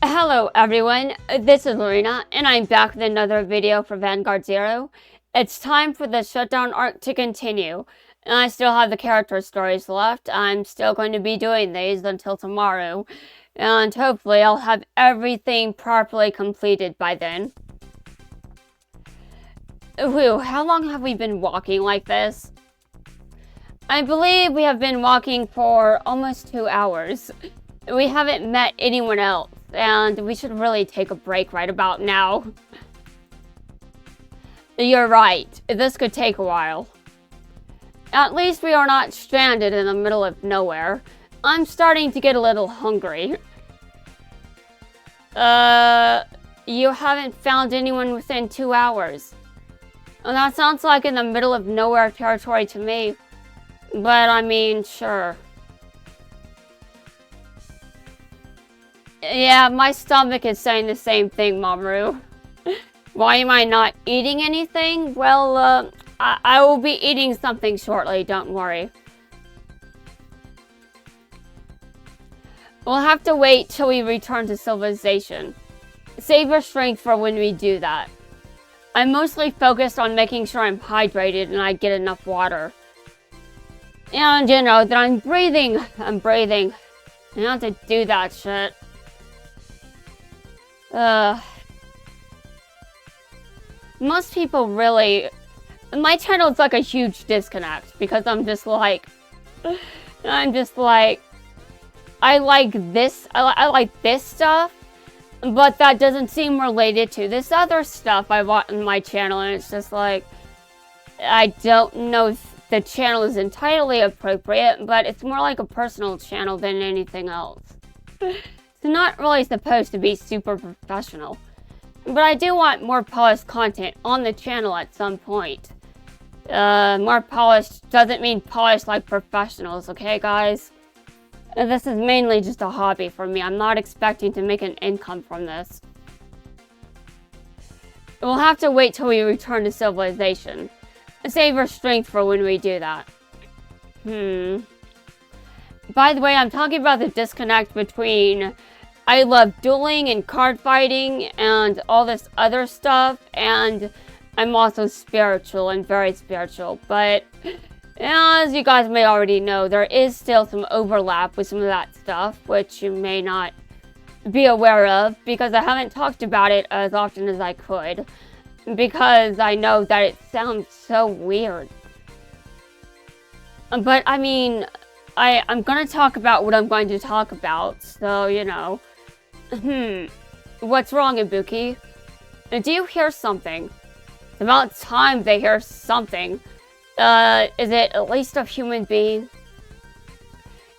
Hello everyone, this is Lorena, and I'm back with another video for Vanguard Zero. It's time for the shutdown arc to continue, and I still have the character stories left. I'm still going to be doing these until tomorrow, and hopefully I'll have everything properly completed by then. Whew, how long have we been walking like this? I believe we have been walking for almost 2 hours. We haven't met anyone else, and we should really take a break right about now. You're right, this could take a while. At least we are not stranded in the middle of nowhere. I'm starting to get a little hungry. You haven't found anyone within 2 hours. Well, that sounds like in the middle of nowhere territory to me. But I mean, sure. Yeah, my stomach is saying the same thing, Mamoru. Why am I not eating anything? Well, I will be eating something shortly, don't worry. We'll have to wait till we return to civilization. Save our strength for when we do that. I'm mostly focused on making sure I'm hydrated and I get enough water. And, you know, that I'm breathing. I have to do that shit. Most people really... My channel is like a huge disconnect because I'm just like... I like this, I like this stuff, but that doesn't seem related to this other stuff I want on my channel, and it's just like... I don't know if the channel is entirely appropriate, but it's more like a personal channel than anything else. It's not really supposed to be super professional, but I do want more polished content on the channel at some point. More polished doesn't mean polished like professionals, okay guys? This is mainly just a hobby for me. I'm not expecting to make an income from this. We'll have to wait till we return to civilization. Save our strength for when we do that. By the way, I'm talking about the disconnect between I love dueling and card fighting and all this other stuff, and I'm also spiritual and very spiritual, but as you guys may already know, there is still some overlap with some of that stuff, which you may not be aware of because I haven't talked about it as often as I could, because I know that it sounds so weird. But I mean, I'm gonna talk about what I'm going to talk about, so you know. What's wrong, Ibuki? Do you hear something? It's about time they hear something. Is it at least a human being?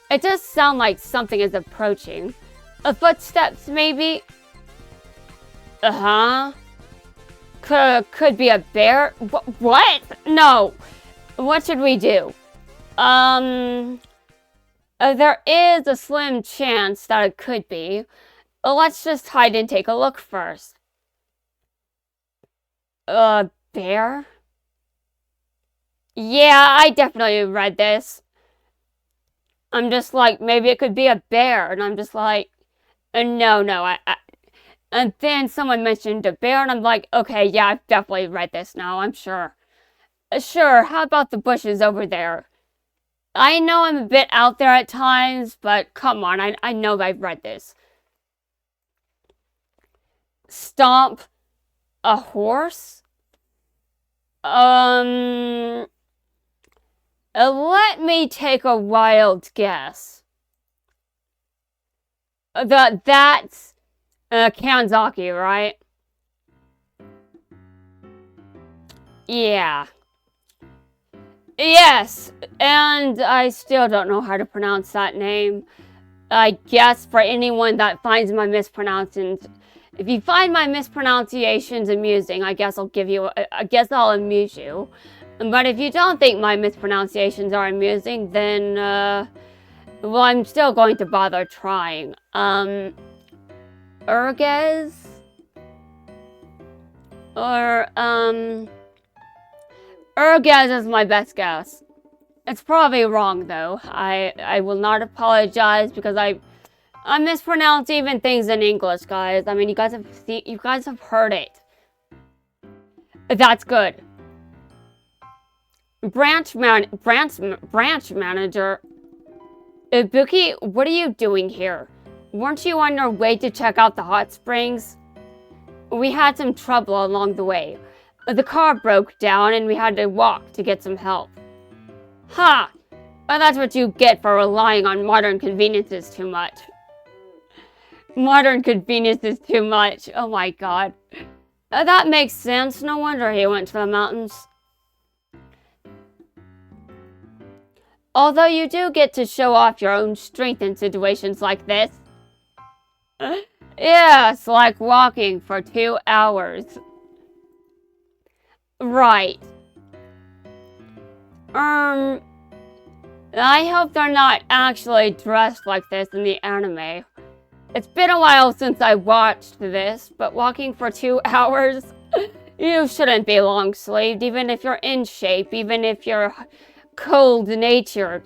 It does sound like something is approaching. Footsteps, maybe? Could be a bear? What? No. What should we do? There is a slim chance that it could be. Let's just hide and take a look first. Bear? Yeah, I definitely read this. I'm just like, maybe it could be a bear, and I'm just like, no, and then someone mentioned a bear, and I'm like, okay, yeah, I've definitely read this now, I'm sure. Sure, how about the bushes over there? I know I'm a bit out there at times, but come on, I know I've read this. Stomp a horse? Let me take a wild guess. That's Kanzaki, right? Yeah. Yes, and I still don't know how to pronounce that name. I guess for anyone that finds my mispronunciations, if you find my mispronunciations amusing, I guess I'll amuse you. But if you don't think my mispronunciations are amusing, then, well, I'm still going to bother trying. Urges? Or, Urges is my best guess. It's probably wrong, though. I will not apologize because I mispronounce even things in English, guys. I mean, you guys have heard it. That's good. Branch manager. Ibuki, what are you doing here? Weren't you on your way to check out the hot springs? We had some trouble along the way. The car broke down and we had to walk to get some help. Ha! Well, that's what you get for relying on modern conveniences too much. Modern conveniences too much. Oh my god. That makes sense. No wonder he went to the mountains. Although you do get to show off your own strength in situations like this. Yes, like walking for 2 hours. Right. I hope they're not actually dressed like this in the anime. It's been a while since I watched this, but walking for 2 hours? You shouldn't be long-sleeved, even if you're in shape, even if you're cold-natured.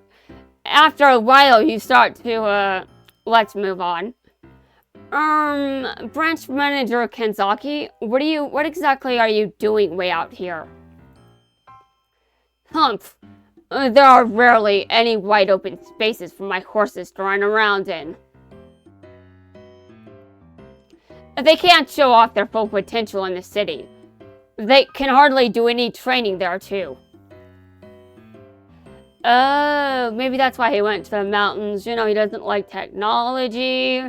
After a while, you start to, let's move on. Branch Manager Kenzaki, what exactly are you doing way out here? Humph. There are rarely any wide open spaces for my horses to run around in. They can't show off their full potential in the city. They can hardly do any training there, too. Oh, maybe that's why he went to the mountains. You know, he doesn't like technology.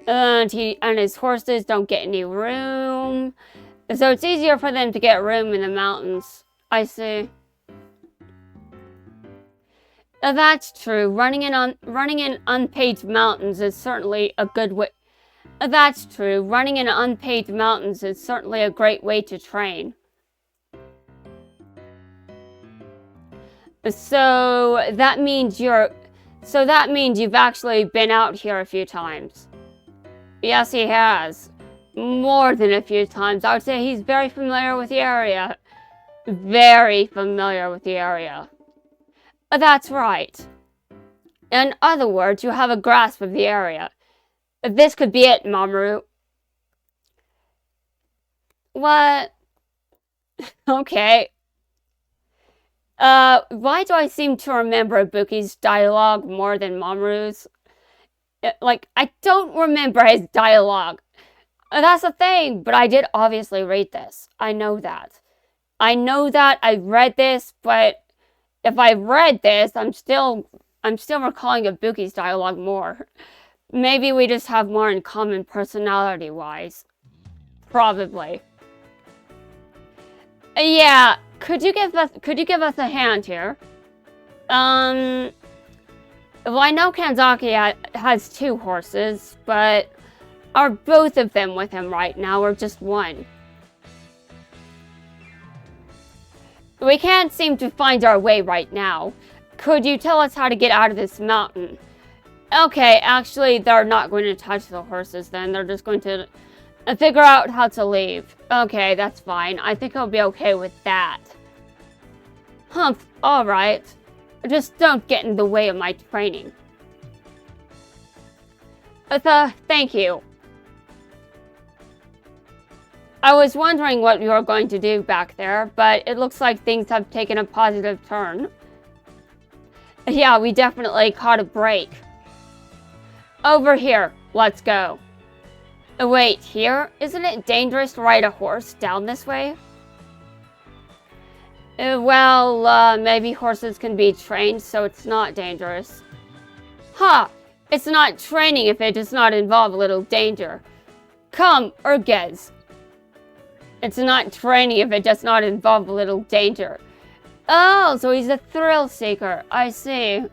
And his horses don't get any room. So it's easier for them to get room in the mountains. I see. That's true. Running in unpaved mountains is certainly a good way. That's true. Running in unpaved mountains is certainly a great way to train. So that means you've actually been out here a few times. Yes, he has. More than a few times. I would say he's very familiar with the area. Very familiar with the area. That's right. In other words, you have a grasp of the area. This could be it, Mamoru. What? Okay. Why do I seem to remember Ibuki's dialogue more than Mamoru's? Like, I don't remember his dialogue. That's the thing, but I did obviously read this. I know that. I read this, but if I read this, I'm still recalling Ibuki's dialogue more. Maybe we just have more in common personality-wise. Probably. Yeah, could you give us a hand here? Well, I know Kanzaki has 2 horses, but are both of them with him right now, or just one? We can't seem to find our way right now. Could you tell us how to get out of this mountain? Okay, actually, they're not going to touch the horses then. They're just going to figure out how to leave. Okay, that's fine. I think I'll be okay with that. Humph, alright. Just don't get in the way of my training. Thank you. I was wondering what you were going to do back there, but it looks like things have taken a positive turn. Yeah, we definitely caught a break. Over here, let's go. Wait, here? Isn't it dangerous to ride a horse down this way? Well, maybe horses can be trained, so it's not dangerous. Ha! It's not training if it does not involve a little danger. Come, Urgez. It's not training if it does not involve a little danger. Oh, so he's a thrill seeker. I see.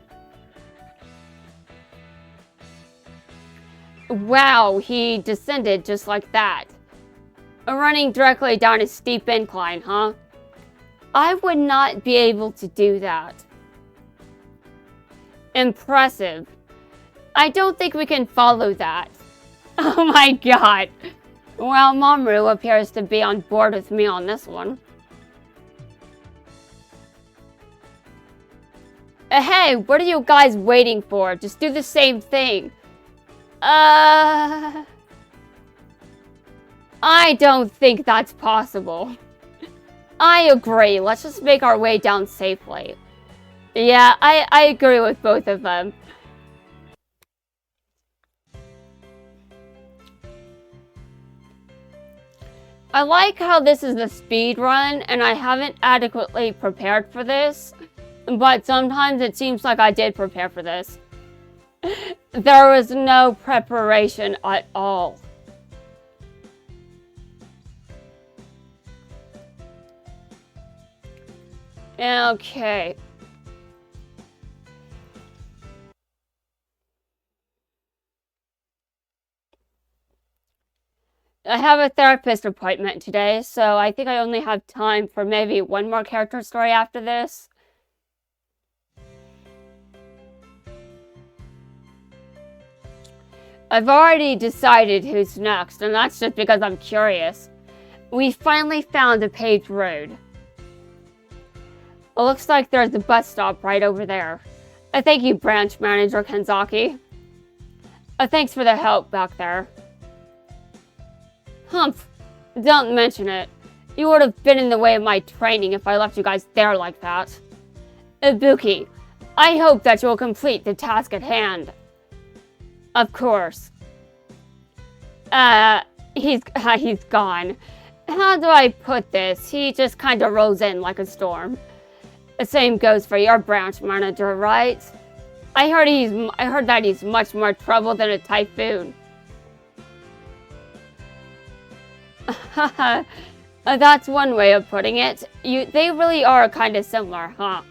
Wow, he descended just like that. Running directly down a steep incline, huh? I would not be able to do that. Impressive. I don't think we can follow that. Oh my god. Well, Mamoru appears to be on board with me on this one. Hey, what are you guys waiting for? Just do the same thing. I don't think that's possible. I agree. Let's just make our way down safely. Yeah, I agree with both of them. I like how this is the speed run, and I haven't adequately prepared for this, but sometimes it seems like I did prepare for this. There was no preparation at all. Okay. I have a therapist appointment today, so I think I only have time for maybe one more character story after this. I've already decided who's next, and that's just because I'm curious. We finally found a paved road. It looks like there's a bus stop right over there. Thank you, Branch Manager Kenzaki. Thanks for the help back there. Humph, don't mention it. You would have been in the way of my training if I left you guys there like that. Ibuki, I hope that you'll complete the task at hand. Of course. He's gone. How do I put this? He just kind of rolls in like a storm. The same goes for your branch manager, right? I heard that he's much more trouble than a typhoon. That's one way of putting it. They really are kind of similar, huh?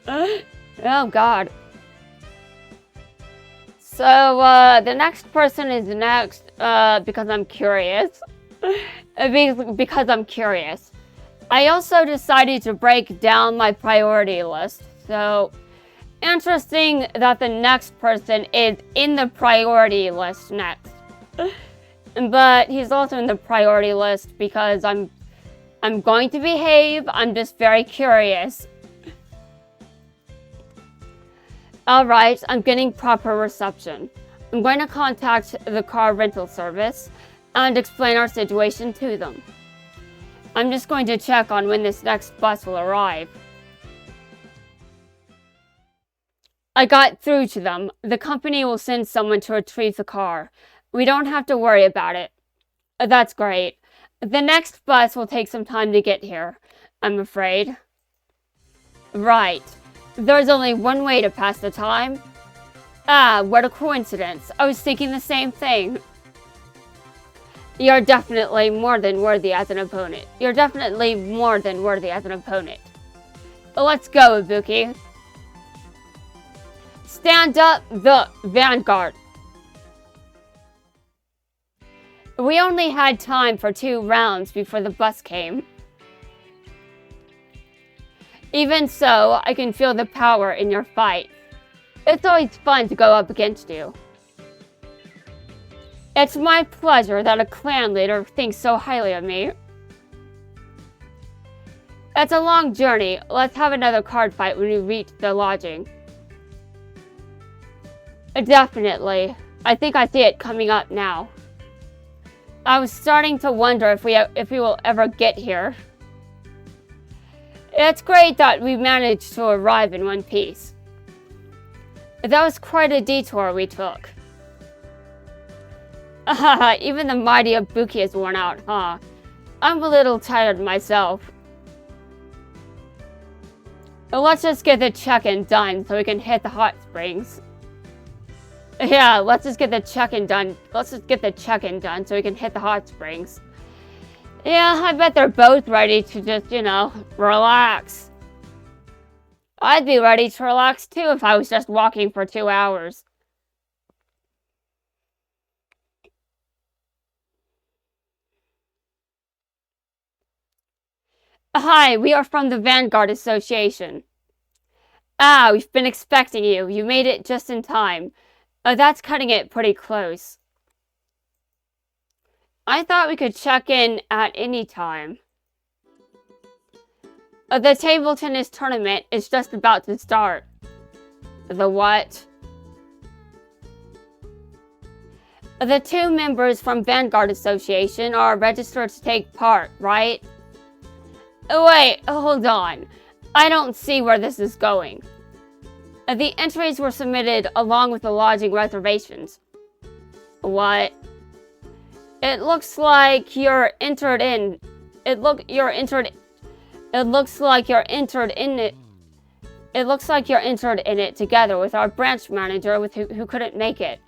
Oh God. So, the next person is next, because I'm curious. Because I'm curious. I also decided to break down my priority list. So, interesting that the next person is in the priority list next. But he's also in the priority list because I'm going to behave. I'm just very curious. Alright, I'm getting proper reception. I'm going to contact the car rental service and explain our situation to them. I'm just going to check on when this next bus will arrive. I got through to them. The company will send someone to retrieve the car. We don't have to worry about it. That's great. The next bus will take some time to get here, I'm afraid. Right. There's only one way to pass the time. Ah, what a coincidence. I was thinking the same thing. You're definitely more than worthy as an opponent. Let's go, Ibuki. Stand up, the vanguard. We only had time for 2 rounds before the bus came. Even so, I can feel the power in your fight. It's always fun to go up against you. It's my pleasure that a clan leader thinks so highly of me. It's a long journey. Let's have another card fight when we reach the lodging. Definitely. I think I see it coming up now. I was starting to wonder if we will ever get here. It's great that we managed to arrive in one piece. That was quite a detour we took. Even the mighty Ibuki is worn out, huh? I'm a little tired myself. Let's just get the check-in done so we can hit the hot springs. Yeah, let's just get the check-in done. So we can hit the hot springs. Yeah, I bet they're both ready to just, relax. I'd be ready to relax too if I was just walking for 2 hours. Hi, we are from the Vanguard Association. Ah, we've been expecting you. You made it just in time. That's cutting it pretty close. I thought we could check in at any time. The table tennis tournament is just about to start. The what? The 2 members from Vanguard Association are registered to take part, right? Wait, hold on. I don't see where this is going. The entries were submitted along with the lodging reservations. What? It looks like you're entered in. It looks like you're entered in it. It looks like you're entered in it together with our branch manager who couldn't make it.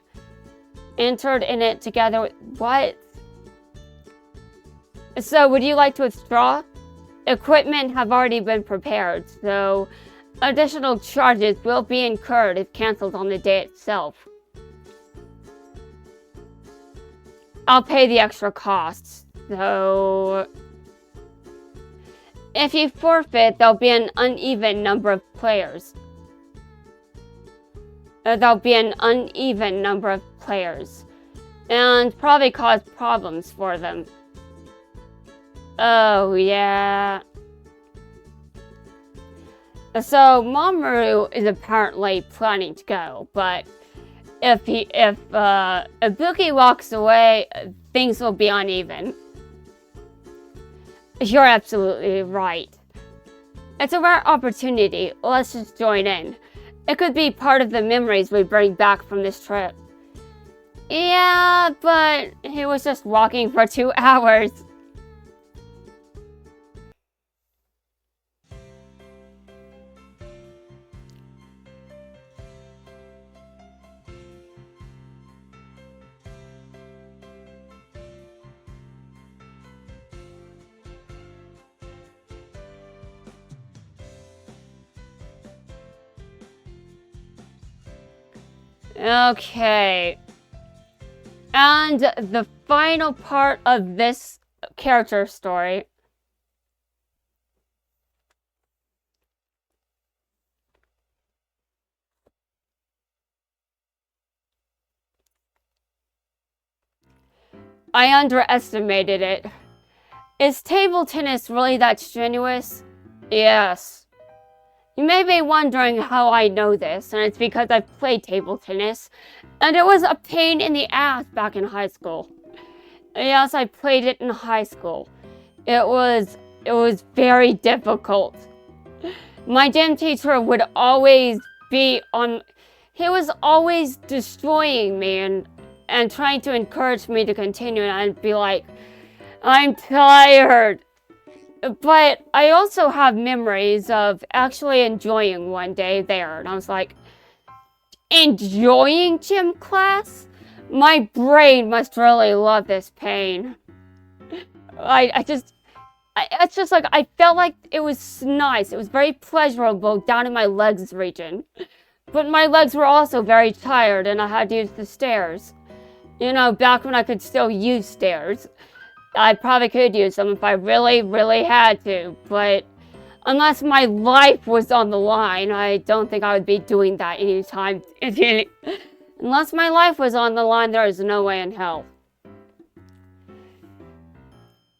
Entered in it together with what? So would you like to withdraw? Equipment have already been prepared, so additional charges will be incurred if cancelled on the day itself. I'll pay the extra costs, so if you forfeit, there'll be an uneven number of players. And probably cause problems for them. Oh, yeah. So, Mamoru is apparently planning to go, but if Ibuki walks away, things will be uneven. You're absolutely right. It's a rare opportunity. Let's just join in. It could be part of the memories we bring back from this trip. Yeah, but he was just walking for 2 hours. Okay. And the final part of this character story. I underestimated it. Is table tennis really that strenuous? Yes. You may be wondering how I know this, and it's because I've played table tennis, and it was a pain in the ass back in high school. Yes, I played it in high school. It was very difficult. My gym teacher would always be on. He was always destroying me and trying to encourage me to continue, and I'd be like, I'm tired. But I also have memories of actually enjoying one day there. And I was like, enjoying gym class? My brain must really love this pain. It's just like, I felt like it was nice. It was very pleasurable down in my legs region. But my legs were also very tired and I had to use the stairs. You know, back when I could still use stairs. I probably could use them if I really, really had to, but unless my life was on the line, I don't think I would be doing that anytime. Unless my life was on the line, there is no way in hell.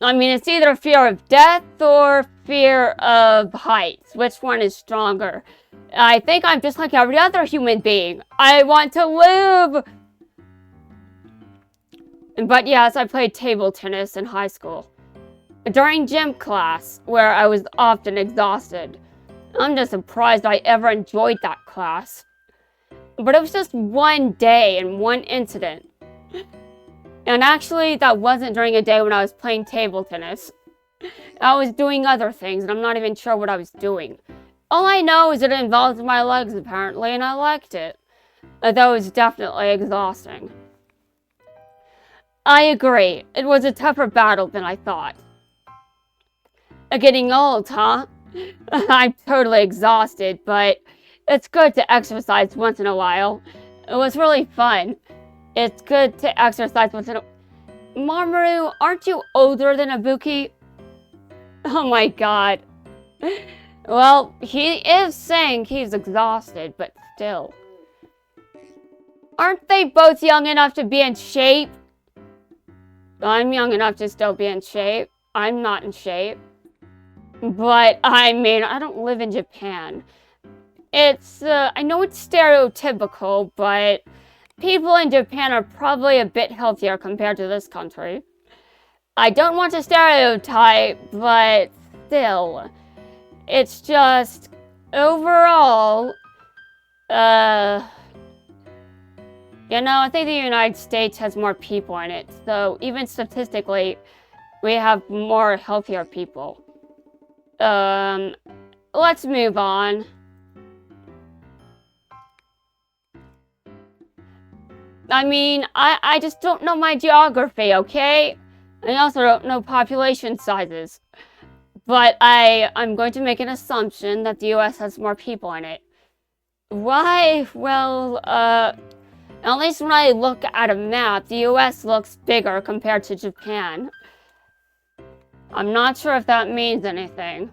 I mean, it's either fear of death or fear of heights. Which one is stronger? I think I'm just like every other human being. I want to live! But yes, I played table tennis in high school. During gym class, where I was often exhausted. I'm just surprised I ever enjoyed that class. But it was just one day and one incident. And actually, that wasn't during a day when I was playing table tennis. I was doing other things, and I'm not even sure what I was doing. All I know is it involved my legs, apparently, and I liked it. Though it was definitely exhausting. I agree. It was a tougher battle than I thought. Getting old, huh? I'm totally exhausted, but it's good to exercise once in a while. It was really fun. It's good to exercise once in a... Mamoru, aren't you older than Ibuki? Oh my god. Well, he is saying he's exhausted, but still. Aren't they both young enough to be in shape? I'm young enough to still be in shape. I'm not in shape. But, I mean, I don't live in Japan. It's, I know it's stereotypical, but people in Japan are probably a bit healthier compared to this country. I don't want to stereotype, but still, it's just overall, you know, I think the United States has more people in it, so even statistically, we have more healthier people. Let's move on. I mean, I just don't know my geography, okay? I also don't know population sizes. But I'm going to make an assumption that the US has more people in it. Why? Well, at least when I look at a map, the US looks bigger compared to Japan. I'm not sure if that means anything.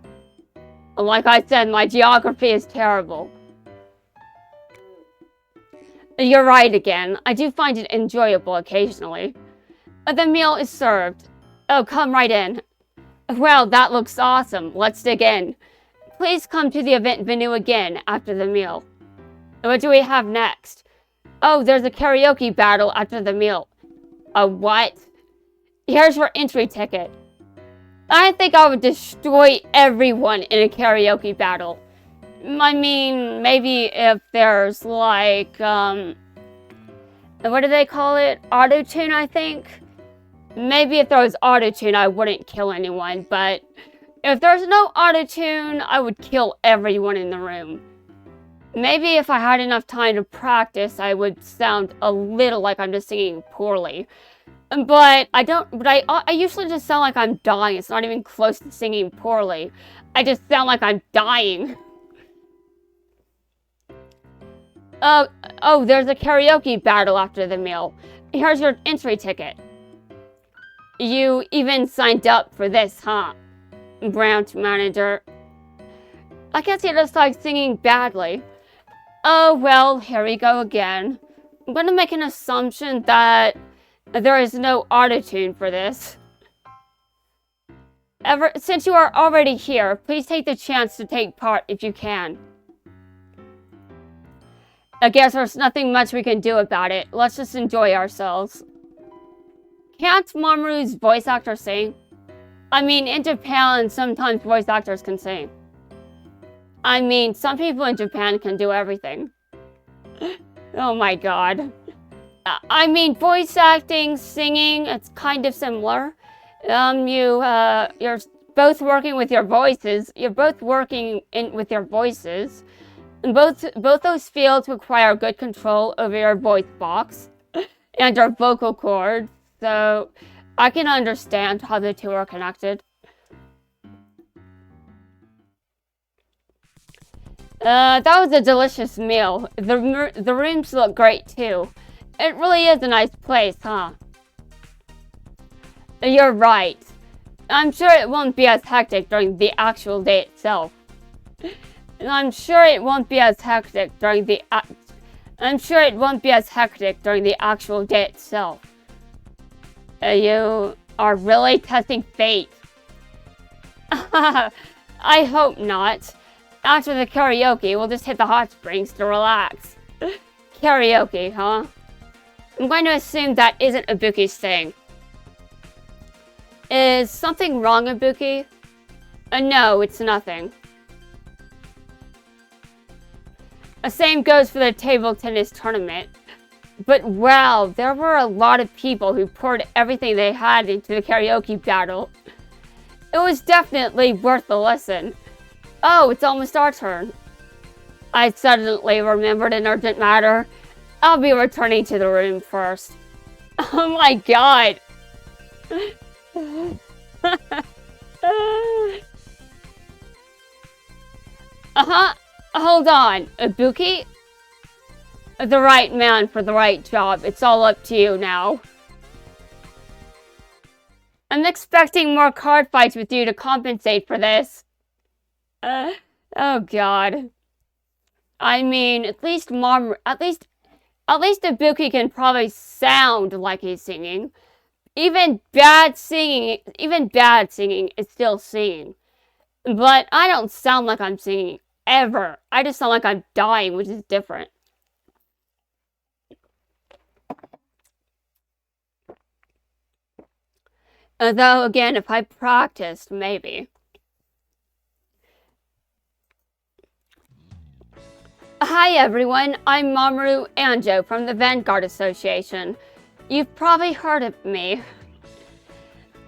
Like I said, my geography is terrible. You're right again. I do find it enjoyable occasionally. The meal is served. Oh, come right in. Well, that looks awesome. Let's dig in. Please come to the event venue again after the meal. What do we have next? Oh, there's a karaoke battle after the meal. A what? Here's your entry ticket. I think I would destroy everyone in a karaoke battle. I mean, maybe if there's like, what do they call it? Auto-tune, I think? Maybe if there was auto-tune, I wouldn't kill anyone, but if there's no auto-tune, I would kill everyone in the room. Maybe if I had enough time to practice, I would sound a little like I'm just singing poorly. But I usually just sound like I'm dying. It's not even close to singing poorly. I just sound like I'm dying. Oh, there's a karaoke battle after the meal. Here's your entry ticket. You even signed up for this, huh? Branch manager. I guess he just likes singing badly. Oh, well, here we go again. I'm gonna make an assumption that there is no autotune for this. Since you are already here, please take the chance to take part if you can. I guess there's nothing much we can do about it. Let's just enjoy ourselves. Can't Mamoru's voice actor sing? I mean, in Japan, sometimes voice actors can sing. I mean, some people in Japan can do everything. Oh my god. I mean, voice acting, singing, it's kind of similar. You're both working with your voices. You're both working with your voices. Both those fields require good control over your voice box and your vocal cords, so I can understand how the two are connected. That was a delicious meal. The rooms look great too. It really is a nice place, huh? You're right. I'm sure it won't be as hectic during the actual day itself. I'm sure it won't be as hectic during the actual day itself. You are really testing fate. I hope not. After the karaoke, we'll just hit the hot springs to relax. Karaoke, huh? I'm going to assume that isn't Ibuki's thing. Is something wrong, Ibuki? No, it's nothing. The same goes for the table tennis tournament. But wow, there were a lot of people who poured everything they had into the karaoke battle. It was definitely worth the listen. Oh, it's almost our turn. I suddenly remembered an urgent matter. I'll be returning to the room first. Oh my god. Hold on, Ibuki? The right man for the right job. It's all up to you now. I'm expecting more card fights with you to compensate for this. Oh god. I mean, at least Ibuki can probably sound like he's singing. Even bad singing is still singing. But I don't sound like I'm singing ever. I just sound like I'm dying, which is different. Though, again, if I practiced, maybe. Hi everyone, I'm Mamoru Anjo from the Vanguard Association. You've probably heard of me.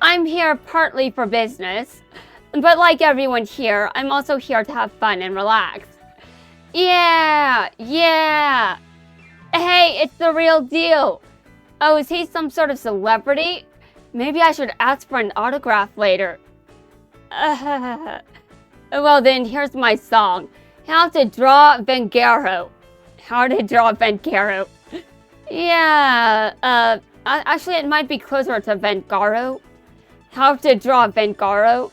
I'm here partly for business, but like everyone here, I'm also here to have fun and relax. Yeah! Hey, it's the real deal. Oh, is he some sort of celebrity? Maybe I should ask for an autograph later. Well then, here's my song. How to draw Vengaro. How to draw Vengaro. Yeah, actually it might be closer to Vengaro. How to draw Vengaro.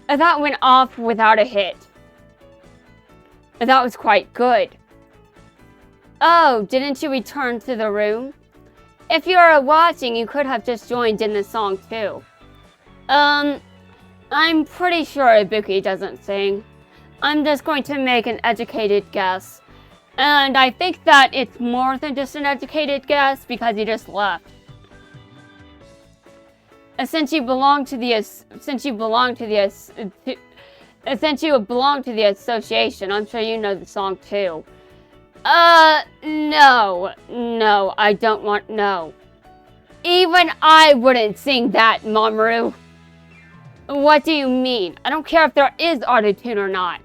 That went off without a hit. That was quite good. Oh, didn't you return to the room? If you were watching, you could have just joined in the song too. I'm pretty sure Ibuki doesn't sing. I'm just going to make an educated guess. And I think that it's more than just an educated guess because he just left. Since you belong to the association, I'm sure you know the song too. No, I don't want no. Even I wouldn't sing that, Mamoru. What do you mean? I don't care if there is autotune or not.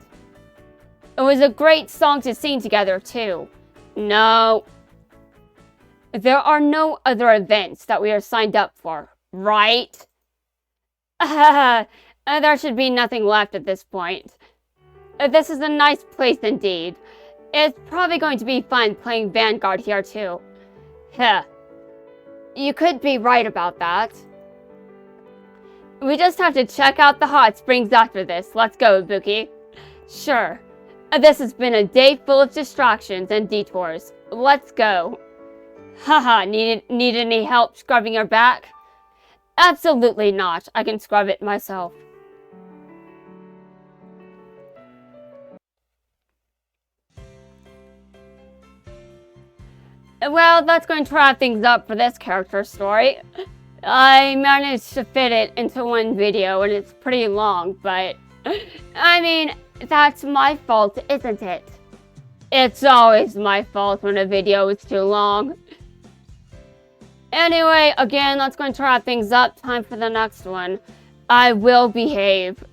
It was a great song to sing together, too. No. There are no other events that we are signed up for, right? There should be nothing left at this point. This is a nice place indeed. It's probably going to be fun playing Vanguard here, too. Heh. You could be right about that. We just have to check out the hot springs after this. Let's go, Ibuki. Sure. This has been a day full of distractions and detours. Let's go. Haha, need any help scrubbing your back? Absolutely not. I can scrub it myself. Well, that's going to wrap things up for this character story. I managed to fit it into one video and it's pretty long, but I mean, that's my fault, isn't it? It's always my fault when a video is too long. Anyway, again, that's going to wrap things up. Time for the next one. I will behave.